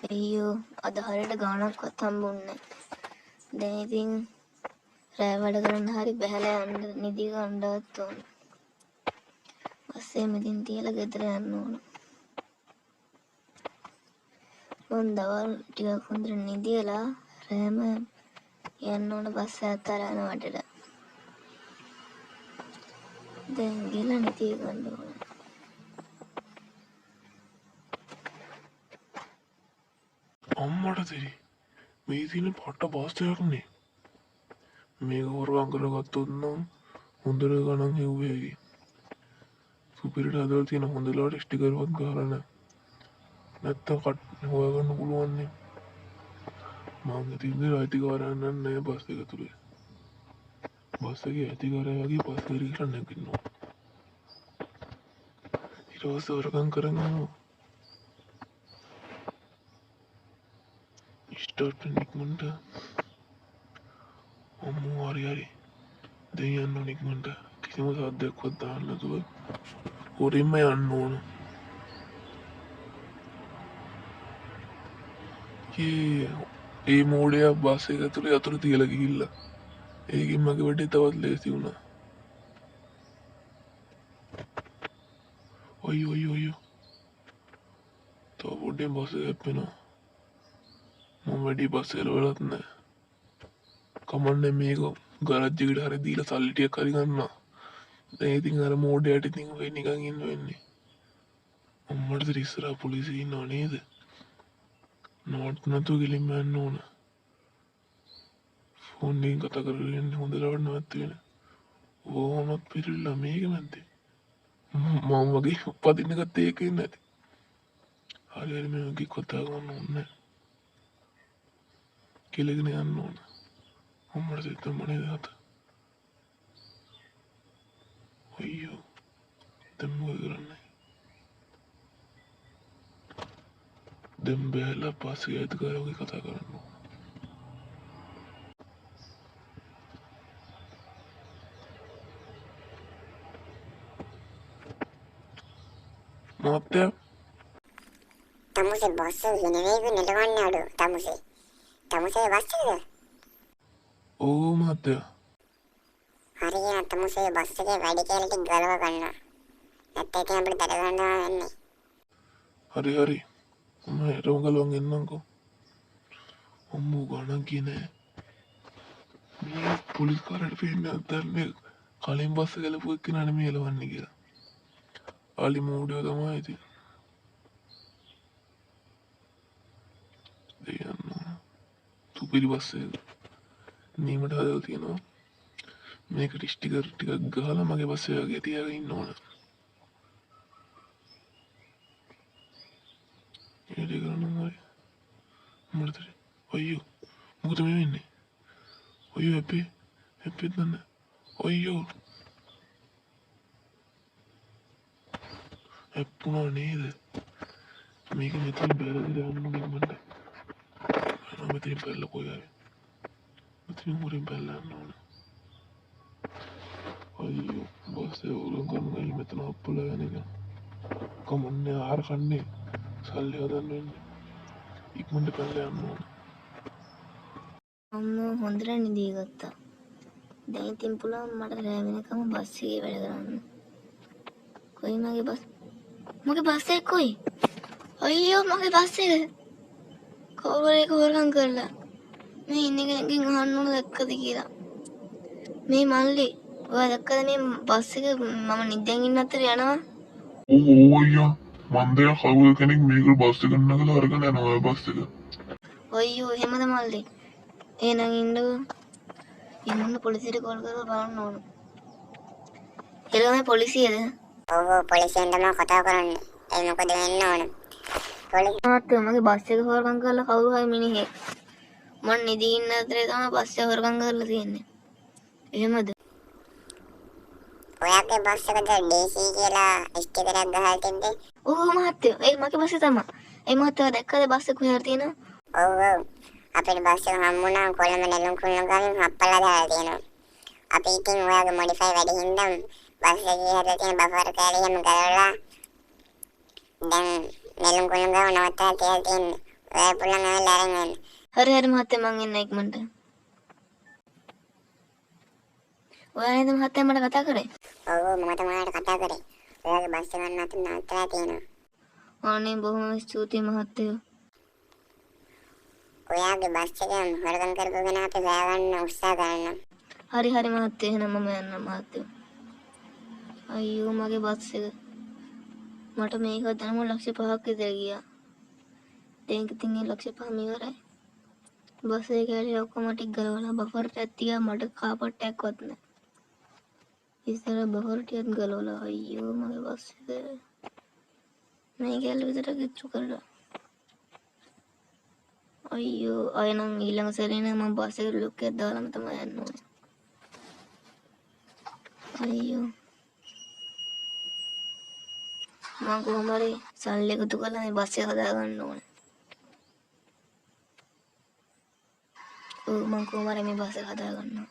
අයියෝ අද හරියට ගාණක්වත් හම්බුන්නේ නැහැ. දැන් ඉතින් රෑ වැඩ කරන්න හරි බැහැලා යන්න නිදි ගන්නවත් ඕන. බස් එක මෙතෙන් තියලා ගෙදර යන්න ඕන. මම දවල් ටිකක් හොඳට නිදිලා රෑම යන්න ඕන බස් එකත් අරගෙන වටේට. දැන් ගිහලා නිදි ගන්න ඕන. අම්මට දෙරි මේ තියෙන පට්ට බස් එකක්නේ. මේක හොරගම් කරගත්තොත් නම් හොඳට ගණන් හෙව්වේවි. සුපිරිට හදලා තියෙන හොඳ ලාට ස්ටිකර්වත් ගහලා නැහැ. නැත්තම් කට් හොයාගන්න පුළුවන් නේ. මං හිතින්නේ අයිතිකාරයන් නැහැ බස් එක තුලේ. බස් එකේ අයිතිකාරයාගේ බස් එක ගිහලා නැගිටිනවා. ඊට පස්සේ හොරගම් කරගෙන යනවා. ස්ටාර්ට් වෙන ඉක්මනට අම්මෝ හරි දැන් යන්න ඕන ඉක්මනට. කිසිම සද්දයක්වත් දාන්න නැතුව හොරින්ම යන්න ඕන. ඒ මෝඩයා බස් එක ඇතුලේ අතුරු තියලා ගිහිල්ලා. ඒකෙන් මගේ වැඩේ තවත් ලේසි වුණා. ඔයෝ තව පොඩ්ඩෙන් බස් එක හැප්පෙනවා. මම වැඩි බස් එක වලත් නැහැ. කමන්නේ මේක ගරාජ් එකට හරි දීලා සල්ලි ටිකක් හරි ගන්නවා. දැන් ඉතින් අර මෝඩයාට ඉතින් ඔය නිකන් ඉන්න වෙන්නේ. අම්මට ඉස්සරහ පොලිසිය ඉන්නව නේද? නෝට් නැතුව ගිලින්ම යන්න ඕන. ෆෝන් එකෙන් කතා කරගෙන ඉන්න හොඳ ලාවට නැවැත් වෙන. ඕනත් පිළිලා මේක මැද්දේ. මම වගේ උපදින්න ගත්තේ ඒකෙන් නැති. හරි මේකේ කතා කරන්න ඕනේ. කෙලගෙන යන්න ඕන. අම්මට දෙන්න මනේ දාත. අයියෝ දැන් මොකද කරන්නේ? දැන් බැලලා පස්සේ අයිතිකාරයෝගේ කතා කරන්න ඕන. මහත්තයා තමුසේ බස් එක නෙවෙයි නෙලවන්නේ අඩු තමුසේ බස් එකද? ඕ මහත්තයා හරියට තමුසේ බස් එකේ වැඩි කියලා ටික ගලව ගන්නවා. නැත්නම් ඉතින් අපිට දඩ ගන්නවා වෙන්නේ. හරි මම රෝගලුවන් එන්නම්කෝ. අම්මෝ ගණන් කියන්නේ මේ පොලිස් කාරයට පේන්නේ නැත්නම් මේ කලින් බස් එක ගලපු එක්කෙනා නෙමෙයි එලවන්නේ කියලා. ආලි මෝඩයෝ තමයි ඉතින්. දෙයන්න සුපිරි බස් එක නීමට හදලා තියෙනවා. මේකට ස්ටිකර් ටිකක් ගහලා මගේ බස් එක වගේ තියාගෙන ඉන්න ඕන. ඒක කරන්න හරි. මොකද අයියෝ මොකද මේ වෙන්නේ? අයියෝ හැප්පෙත් නෑ. අයියෝ හැප්පුණා නේද? මේක මෙතන බැලලා යන්න ඕනේ මට. මම මෙතන බැලලා කොහෙද? මෙතන මුරින් බැලලා යන්න ඕනේ. අයියෝ බස් එක උලන් කරනවා මෙතන අප්පුලා යන එක. කමන්නේ ආර කන්නේ සල්ලි හදන්න වෙන්නේ. ඉක්මනට බැලලා යන්න ඕනේ. අම්මෝ හොඳට නිදි ගත්තා. දැන් ඉතින් පුළුවන් මට රෑ වෙනකම් බස් එකේ වැඩ කරන්න. කොයි මගේ බස් එක කොයි? අයියෝ මගේ බස් එක. කවුරු එක හොරගම් කරලා. මේ ඉන්න කෙනකින් අහන්න ඕන දැක්කද කියලා. මේ මල්ලි ඔයා දැක්කද මේ බස් එක මම නිදෙන් ඉන්න අතර යනවා. ඕ අයියා මන් දෙන කවුරු කෙනෙක් මේක බස් එක නගලා අරගෙන යනවා බස් එක. අයියෝ එහෙමද මල්ලි? එහෙනම් ඉන්නකෝ. ඉන්න පොලිසියට කෝල් කරලා බලන්න ඕන. එළම පොලිසියද? ඔව් පොලිසියෙන් තමයි කතා කරන්නේ. ඒ මොකද වෙන්න ඕන? මහත්තයෝ මගේ බස් එක හොරගම් කරලා කවුරු හරි මිනිහෙක්. මං නිදි ඉන්න අතරේ තමයි බස් එක හොරගම් කරලා තියෙන්නේ. එහෙමද? ඔයාගේ බස් එකද DC කියලා ස්ටිකරයක් ගහලා තිබ්බේ? ඔව් මහත්තයෝ ඒක මගේ බස් එක තමයි. ඒ මහත්තයෝ දැක්කද බස් එක කොහෙද තියෙනව? ඔව් අපේ බස් එක හම්බුණා කොළඹ නෙළුම් කුළුණ ගාමින් හප්පලා දාලා තියෙනවා. අපි ඉතින් ඔයාගේ මොඩිෆයි වැඩි හින්දා බස් එකේ හදලා තියෙන බෆර් කෑලි එහෙම ගලවලා දැන් නෙළුම් කුළුණ ගාව නවත්තලා තියලා තියෙන්නේ. ඔයා පුළුවන් ඇවිල්ලා අරන් යන්න. හරි හරි මහත්තයා මං එන්න ඉක්මනට. ඔයා නේද මහත්තයා මට කතා කරේ? ඔව් මම තමයි ඔයාලට කතා කරේ. ඔයාගේ බස් එක ගන්න අතර නවත්තලා තියෙනවා. අනේ බොහොම ස්තුතියි මහත්තයෝ. ඔයාගේ බස් එක හොරගම් කරපු කෙනා අපි හොයාගන්න උත්සාහ කරනවා. හරි හරි මහත්තයා එහෙනම් මම යන්නම් මහත්තයෝ. අයියෝ මගේ බස් එක. මට මේක දැනම ලක්ෂ 5ක් විතර ගියා. දැන් ඉතින් ඒ ලක්ෂ 5ම ඉවරයි. බස් එක ඇවිල්ලා ඔක්කොම ටික ගලවලා බෆර් ටිකක් තියා මට කාපට්ටයක්වත් නැහැ. ඉස්සර බෆර් ටිකත් ගලවලා අයියෝ මගේ බස් එක. මේ ගැල විතර කිච්චු කරලා. අයියෝ අය නම් ඊළඟ සැරේ නම් මම බස් එකට ලොක් එකක් දාලාම තමයි යන්න ඕනේ. අයියෝ මම කොහොම හරි සල්ලි එකතු කරලා මේ බස් එක හදාගන්න ඕනේ. මම කොහොම හරි මේ බස් එක හදාගන්නවා.